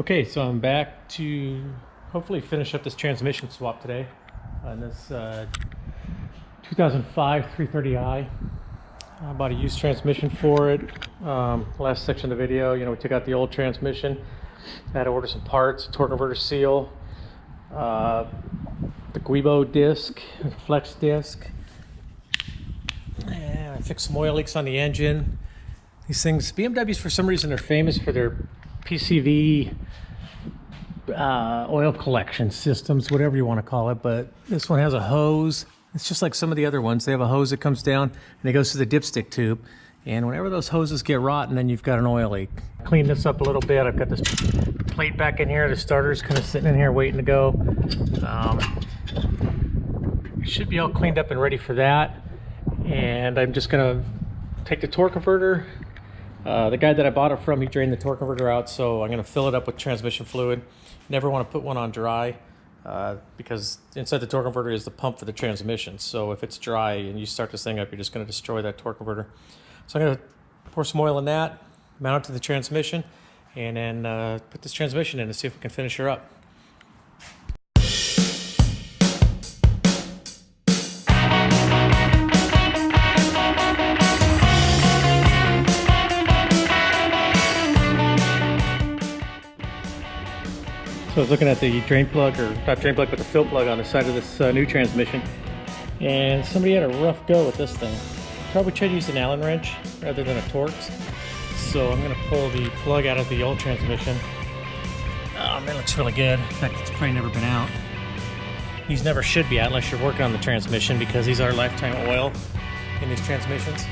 Okay, so I'm back to hopefully finish up this transmission swap today on this 2005 330i. I bought a used transmission for it. Last section of the video, we took out the old transmission. I had to order some parts, a torque converter seal, the Guibo disc, flex disc, and I fixed some oil leaks on the engine. These things, BMWs for some reason are famous for their PCV oil collection systems, whatever you want to call it, but this one has a hose. It's just like some of the other ones. They have a hose that comes down and it goes to the dipstick tube, and whenever those hoses get rotten, then you've got an oil leak. Clean this up a little bit. I've got this plate back in here. The starter's kind of sitting in here waiting to go. It should be all cleaned up and ready for that, and I'm just going to take the torque converter. The guy that I bought it from, he drained the torque converter out, so I'm going to fill it up with transmission fluid. Never want to put one on dry because inside the torque converter is the pump for the transmission. So if it's dry and you start this thing up, you're just going to destroy that torque converter. So I'm going to pour some oil in that, mount it to the transmission, and then put this transmission in and see if we can finish her up. So I was looking at the drain plug, or not drain plug, but the fill plug on the side of this new transmission, and somebody had a rough go with this thing. Probably tried to use an Allen wrench rather than a Torx. So I'm going to pull the plug out of the old transmission. Oh man, it looks really good. In fact, it's probably never been out. These never should be out unless you're working on the transmission, because these are lifetime oil in these transmissions.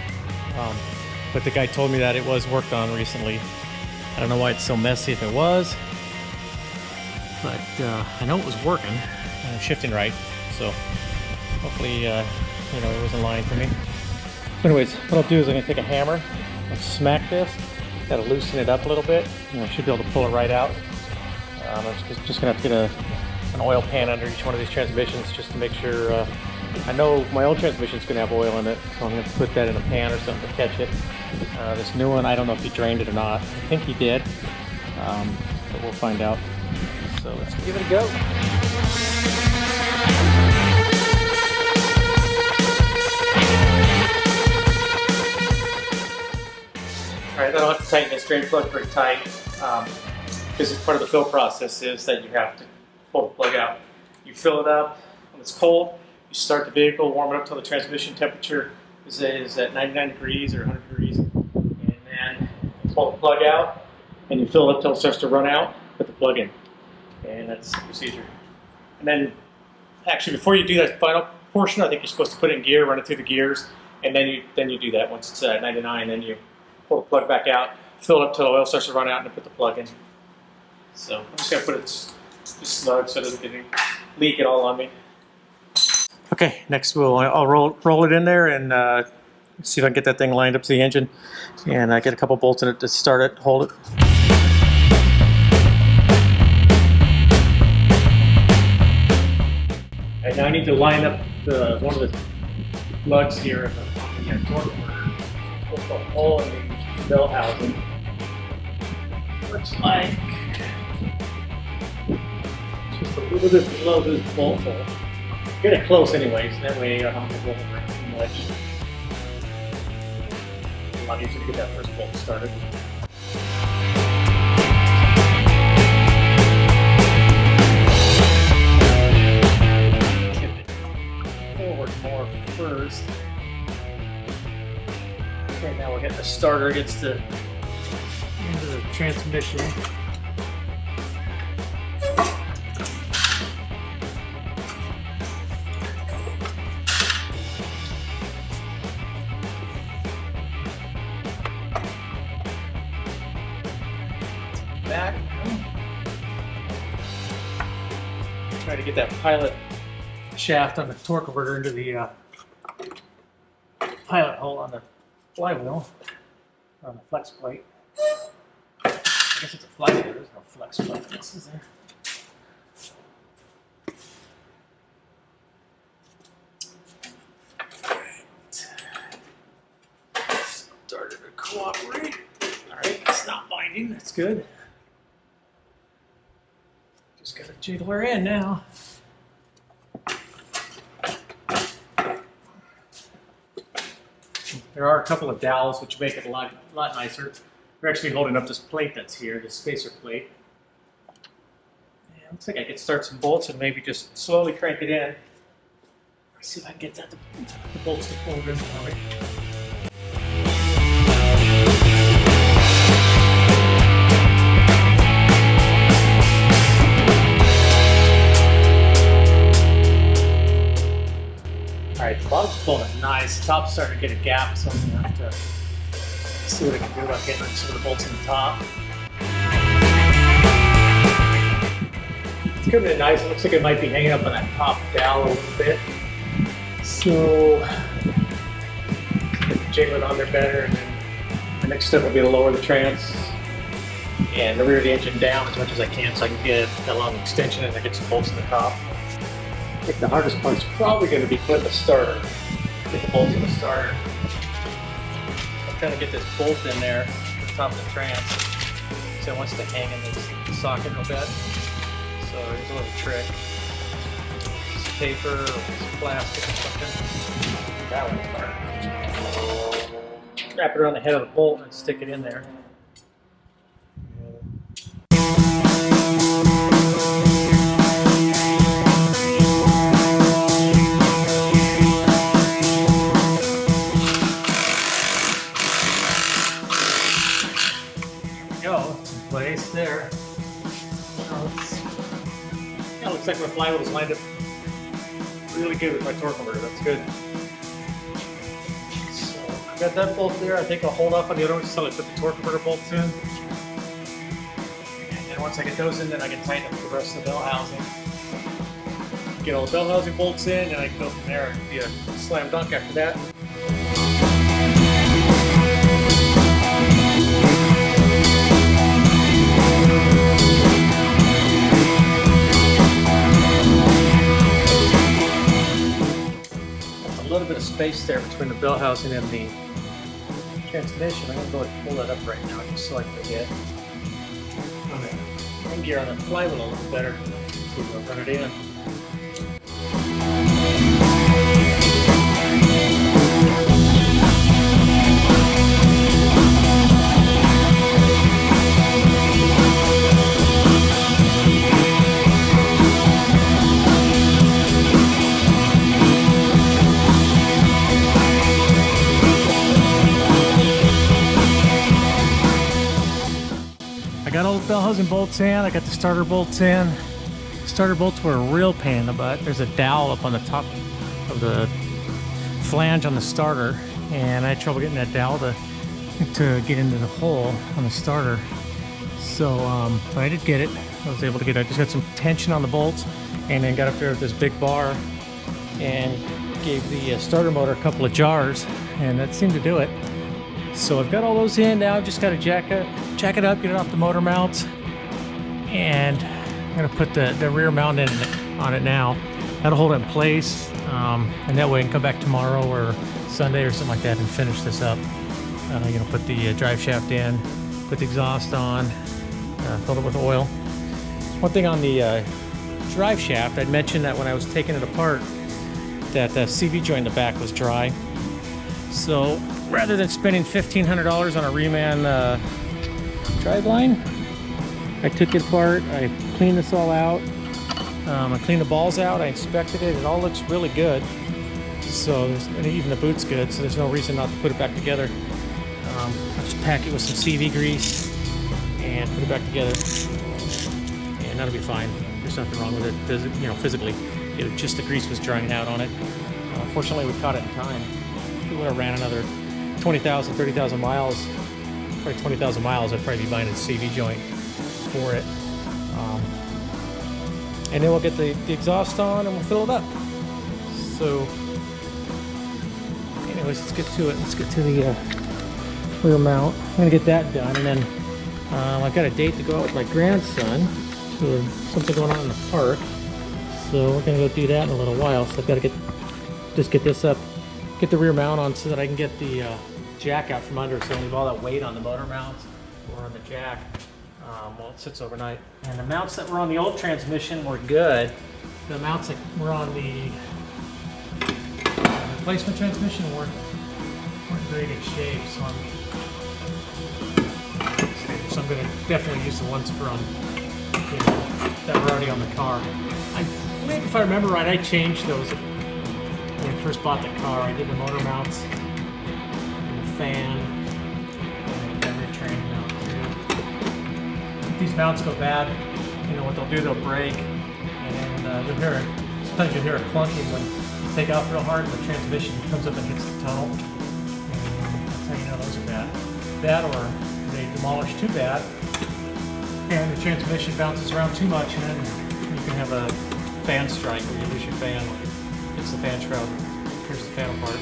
But the guy told me that it was worked on recently. I don't know why it's so messy if it was. But I know it was working and shifting right, so hopefully it wasn't lying for me. So anyways, what I'll do is I'm going to take a hammer and smack this. Got to loosen it up a little bit, and I should be able to pull it right out. I'm just going to have to get an oil pan under each one of these transmissions just to make sure. I know my old transmission is going to have oil in it, so I'm going to put that in a pan or something to catch it. This new one, I don't know if he drained it or not. I think he did, but we'll find out. So let's give it a go. Alright, I don't have to tighten this drain plug pretty tight, because it's part of the fill process is that you have to pull the plug out. You fill it up when it's cold, you start the vehicle, warm it up till the transmission temperature is at 99 degrees or 100 degrees, and then you pull the plug out and you fill it up till it starts to run out, put the plug in. And that's the procedure. And then, actually, before you do that final portion, I think you're supposed to put it in gear, run it through the gears, and then you do that. Once it's at 99, then you pull the plug back out, fill it up till the oil starts to run out, and then put the plug in. So I'm just gonna put it just snug so it doesn't leak it all on me. Okay, next I'll roll it in there and see if I can get that thing lined up to the engine, and get a couple bolts in it to start it, hold it. And now I need to line up one of the lugs here in the torque converter. Put the hole in the bell housing. Looks like just a little bit below this bolt hole. Get it close anyways, that way I don't have to go over it too much. A lot easier to get that first bolt started. More first. Okay, now we'll get the starter against the into the transmission. Back. Try to get that pilot shaft on the torque converter into the pilot hole on the flywheel, on the flex plate. I guess it's a flywheel, there's no flex plate. This is there. Started to cooperate. Alright, it's not binding, that's good. Just got to jiggle her in now. There are a couple of dowels which make it a lot nicer. We're actually holding up this plate that's here, this spacer plate. And looks like I could start some bolts and maybe just slowly crank it in. Let's see if I can get the bolts to fold in for me. Alright, the bottom's pulling nice. The top's starting to get a gap, so I'm going to have to see what I can do about getting some of the bolts in the top. It's coming in nice. It looks like it might be hanging up on that top dowel a little bit. So, jiggle it on there better, and then the next step will be to lower the trans and the rear of the engine down as much as I can so I can get a long extension and I get some bolts in the top. I think the hardest part's probably going to be putting the starter. Get the bolts in the starter. I'm trying to get this bolt in there at the top of the trans so it wants to hang in the socket a bit. So here's a little trick. Some paper or some plastic or something. That one's hard. Wrap it around the head of the bolt and stick it in there. Place there. Yeah, looks like my flywheel is lined up really good with my torque converter. That's good. So I've got that bolt there. I think I'll hold off on the other ones until I put the torque converter bolts in. And then once I get those in, then I can tighten up the rest of the bell housing. Get all the bell housing bolts in, and I can go from there. It'll be a slam dunk after that. A little bit of space there between the bell housing and the transmission. I'm going to go ahead and pull that up right now just so I can get the gear on the flywheel a little better. So we'll run it in. I got all the bell housing bolts in, I got the starter bolts in. Starter bolts were a real pain in the butt. There's a dowel up on the top of the flange on the starter, and I had trouble getting that dowel to get into the hole on the starter. So, but I did get it. I was able to get it. I just got some tension on the bolts, and then got up there with this big bar and gave the starter motor a couple of jars, and that seemed to do it. So I've got all those in now. I've just got to jack it up, get it off the motor mounts, and I'm going to put the rear mount on it now. That'll hold it in place, and that way I can come back tomorrow or Sunday or something like that and finish this up. Put the drive shaft in, put the exhaust on, fill it with oil. One thing on the drive shaft, I'd mentioned that when I was taking it apart, that the CV joint in the back was dry. So rather than spending $1,500 on a reman driveline, I took it apart, I cleaned this all out, I cleaned the balls out, I inspected it, it all looks really good. So, and even the boot's good, so there's no reason not to put it back together. I'll just pack it with some CV grease and put it back together, and that'll be fine. There's nothing wrong with it, physically. Just the grease was drying out on it. Fortunately, we caught it in time. If we would have ran another 20,000, 30,000 miles, probably 20,000 miles, I'd probably be buying a CV joint for it. And then we'll get the exhaust on and we'll fill it up. So, anyways, let's get to it. Let's get to the rear mount. I'm gonna get that done, and then I've got a date to go out with my grandson. So there's something going on in the park. So we're gonna go do that in a little while. So I've got to get this up, get the rear mount on so that I can get the jack out from under, so I don't leave all that weight on the motor mount or on the jack. while it sits overnight. And the mounts that were on the old transmission were good. The mounts that were on the replacement transmission weren't very good shape, so I'm going to definitely use the ones from that were already on the car. I believe, if I remember right, I changed those when I first bought the car. I did the motor mounts and the fan and the rear train mount too. If these mounts go bad, you know what they'll do, they'll break, and you'll hear it. Sometimes you'll hear it clunking when you take off real hard and the transmission comes up and hits the tunnel. And that's how you know those are bad. That, or they demolish too bad and the transmission bounces around too much, and then you can have a fan strike where you lose your fan. It's the fan shroud, tears the fan apart.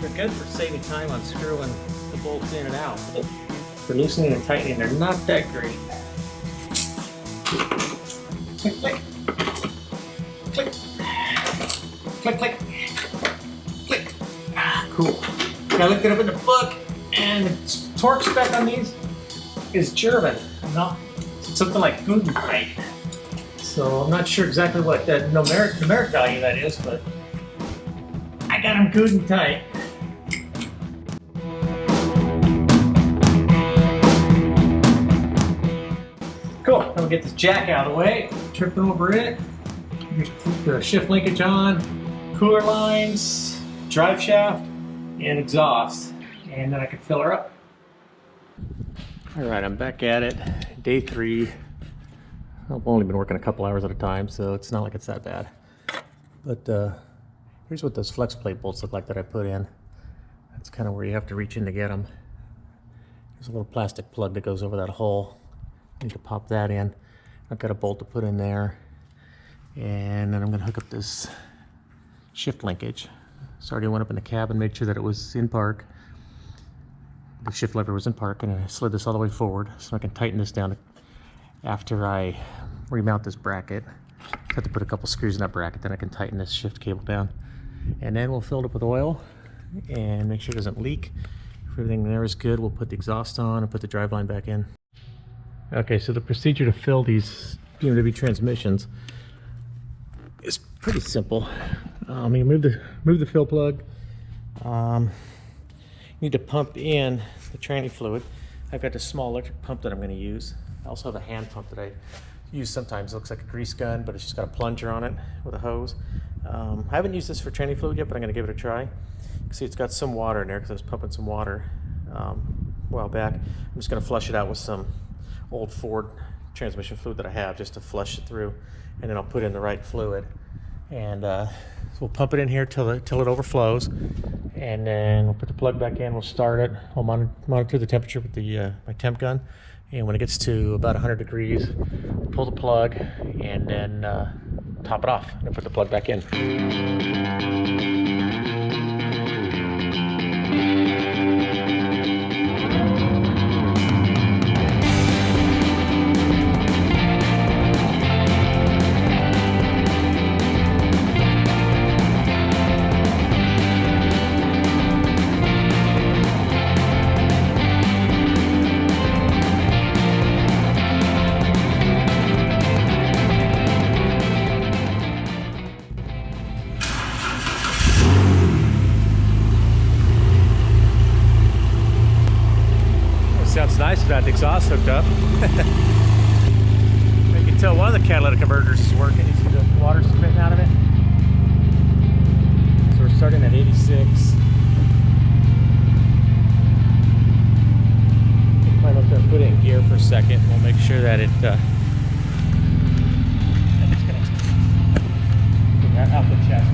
They're good for saving time on screwing the bolts in and out. For loosening and tightening, they're not that great. Click, click. Click. Click, click. Click. Ah, cool. I looked it up in the book, and the torque spec on these is German, not something like Gutenberg. So I'm not sure exactly what that numeric value that is, but I got them good and tight. Cool, now we'll get this jack out of the way, tripping over it. Put the shift linkage on, cooler lines, drive shaft, and exhaust. And then I can fill her up. All right, I'm back at it, day 3. I've only been working a couple hours at a time, so it's not like it's that bad. But here's what those flex plate bolts look like that I put in. That's kind of where you have to reach in to get them. There's a little plastic plug that goes over that hole. You can pop that in. I've got a bolt to put in there. And then I'm going to hook up this shift linkage. So I already went up in the cab and made sure that it was in park. The shift lever was in park, and I slid this all the way forward so I can tighten this down after I remount this bracket. I have to put a couple screws in that bracket, then I can tighten this shift cable down. And then we'll fill it up with oil and make sure it doesn't leak. If everything there is good, we'll put the exhaust on and put the driveline back in. Okay, so the procedure to fill these BMW transmissions is pretty simple. You move the fill plug. You need to pump in the tranny fluid. I've got this small electric pump that I'm going to use. I also have a hand pump that I use sometimes. It looks like a grease gun, but it's just got a plunger on it with a hose. I haven't used this for tranny fluid yet, but I'm going to give it a try. You can see it's got some water in there because I was pumping some water a while back. I'm just going to flush it out with some old Ford transmission fluid that I have, just to flush it through, and then I'll put in the right fluid. And so we'll pump it in here till it overflows, and then we'll put the plug back in. We'll start it. I'll monitor the temperature with the my temp gun, and when it gets to about 100 degrees, pull the plug and then top it off and put the plug back in. Sounds nice without the exhaust hooked up. You can tell one of the catalytic converters is working. You see the water spitting out of it? So we're starting at 86. Climb up there, put it in gear for a second. We'll make sure that it's gonna get out the chest.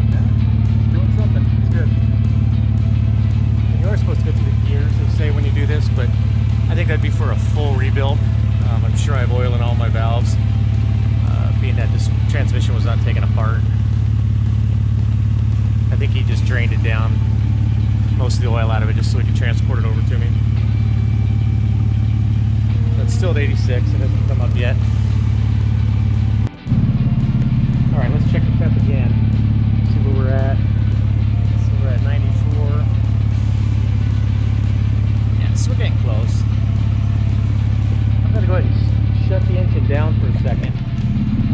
Yeah, it's doing something. It's good. And you are supposed to go through the gears, they say, when you do this, but I think that'd be for a full rebuild. I'm sure I have oil in all my valves, being that this transmission was not taken apart. I think he just drained it down, most of the oil out of it, just so he could transport it over to me. But it's still at 86, it hasn't come up yet. Alright, let's check the temp again. See where we're at. So we're at 94. Yeah, so we're getting close. I'm going to go ahead and shut the engine down for a second,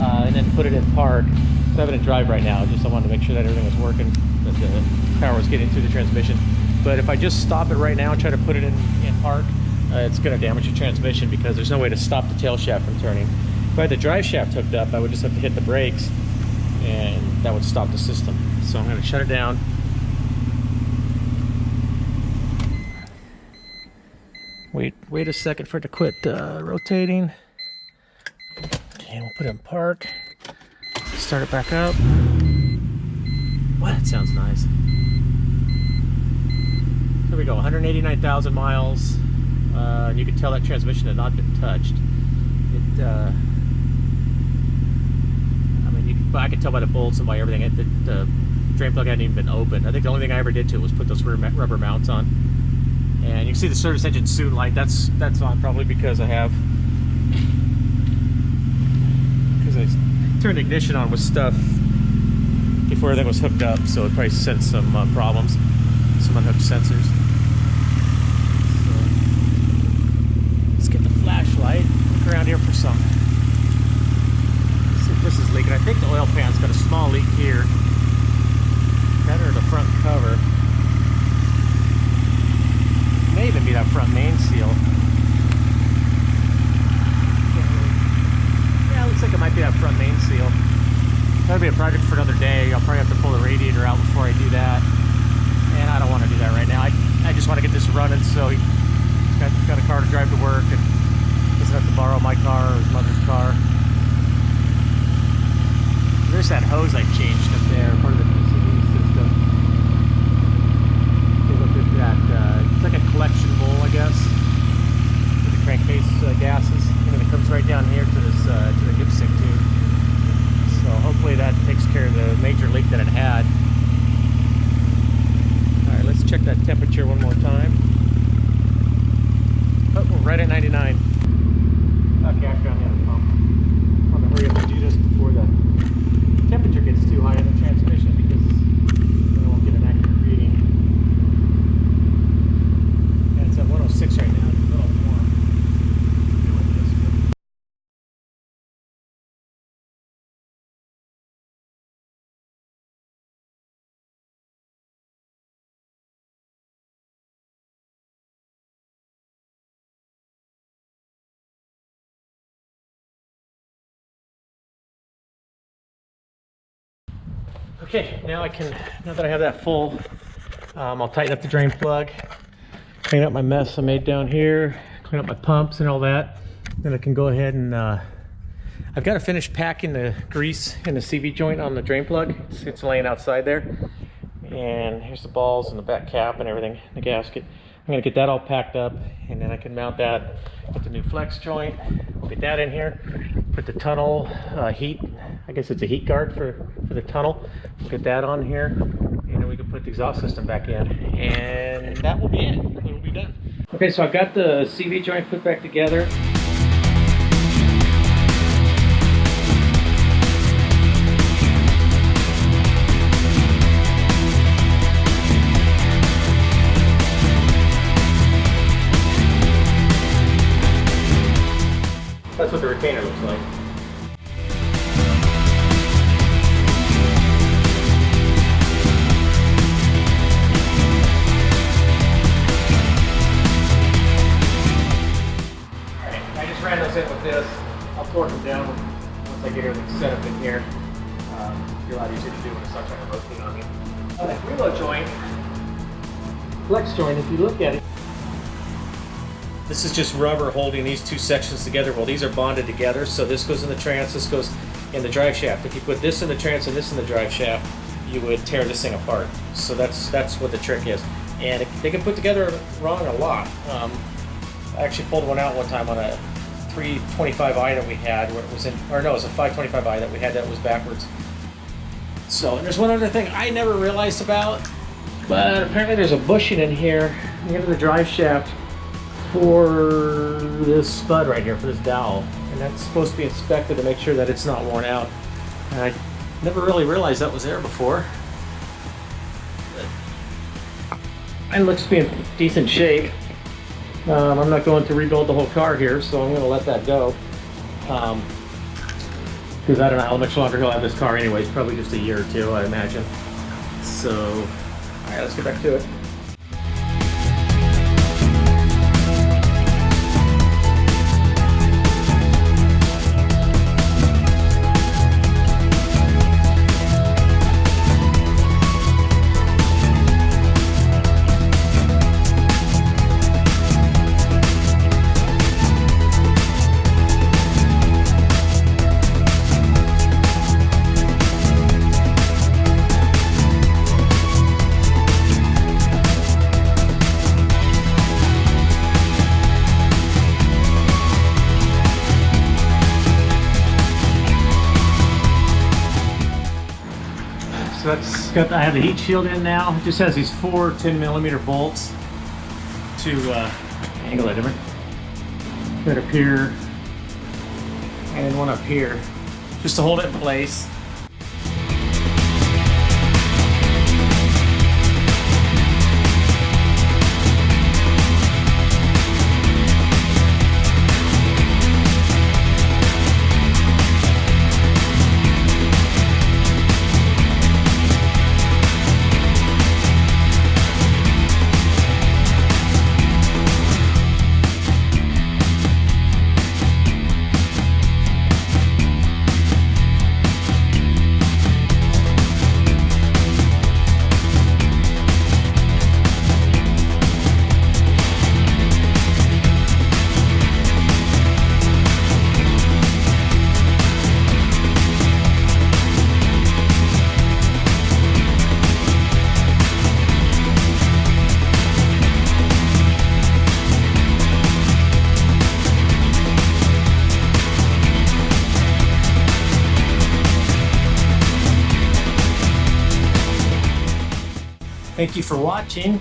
and then put it in park. So I have it in drive right now, just I wanted to make sure that everything was working, that the power was getting through the transmission. But if I just stop it right now and try to put it in park, it's going to damage the transmission because there's no way to stop the tail shaft from turning. If I had the drive shaft hooked up, I would just have to hit the brakes and that would stop the system. So I'm going to shut it down. Wait a second for it to quit rotating. Okay, we'll put it in park. Start it back up. Wow, that sounds nice. Here we go, 189,000 miles. And you can tell that transmission had not been touched. I could tell by the bolts and by everything. The drain plug hadn't even been opened. I think the only thing I ever did to it was put those rubber mounts on. And you can see the service engine soon light. That's on probably because I turned the ignition on with stuff before everything was hooked up, so it probably sent some problems, some unhooked sensors. So, let's get the flashlight. Look around here for some. Let's see if this is leaking. I think the oil pan's got a small leak here. That or the front cover. May even be that front main seal. Yeah, it looks like it might be that front main seal. That'll be a project for another day. I'll probably have to pull the radiator out before I do that. And I don't want to do that right now. I just want to get this running so he's got a car to drive to work and doesn't have to borrow my car or his mother's car. There's that hose I changed up there, part of the PCV system. Take a look at that. It's like a collection bowl, I guess, for the crankcase gases. And it comes right down here to this to the dipstick tube. So hopefully that takes care of the major leak that it had. All right, let's check that temperature one more time. Oh, we're right at 99. Okay, I found the other pump. I'm gonna hurry up and do this before the temperature gets too high in the transmission because then I won't get an accurate reading. And it's at 106 right now. It's a little warm. Doing this, but okay, now that I have that full, I'll tighten up the drain plug, clean up my mess I made down here, clean up my pumps and all that. Then I can go ahead and, I've got to finish packing the grease in the CV joint on the drain plug. It's laying outside there. And here's the balls and the back cap and everything, the gasket. I'm gonna get that all packed up and then I can mount that with the new flex joint. We'll get that in here. Put the tunnel heat, I guess it's a heat guard for the tunnel. We'll get that on here and then we can put the exhaust system back in. And that will be it, it will be done. Okay, so I've got the CV joint put back together. That's what the retainer looks like. torque them down once I get everything set up in here. It'll be a lot easier to do when I start trying to rotate on you. On that reload joint, flex joint, if you look at it, this is just rubber holding these two sections together. Well, these are bonded together, so this goes in the trans, this goes in the drive shaft. If you put this in the trans and this in the drive shaft, you would tear this thing apart. So that's what the trick is. And they can put together wrong a lot. I actually pulled one out one time on a 325i that we had, where it was in, or no, it was a 525i that we had that was backwards. So, and there's one other thing I never realized about, but apparently there's a bushing in here near the drive shaft for this spud right here, for this dowel. And that's supposed to be inspected to make sure that it's not worn out. And I never really realized that was there before. It looks to be in decent shape. I'm not going to rebuild the whole car here, so I'm going to let that go. Because I don't know how much longer he'll have this car anyways, probably just a year or two, I imagine. So, alright, let's get back to it. So that's got, I have the heat shield in now. It just has these 4 10mm bolts to angle it different. Right up here, and one up here, just to hold it in place. Thank you for watching.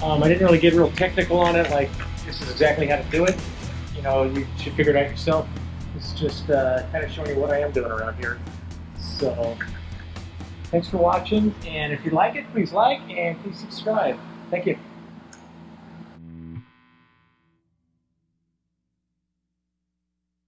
I didn't really get real technical on it, like this is exactly how to do it. You know, you should figure it out yourself. It's just kind of showing you what I am doing around here. So, thanks for watching, and if you like it, please like and please subscribe. Thank you.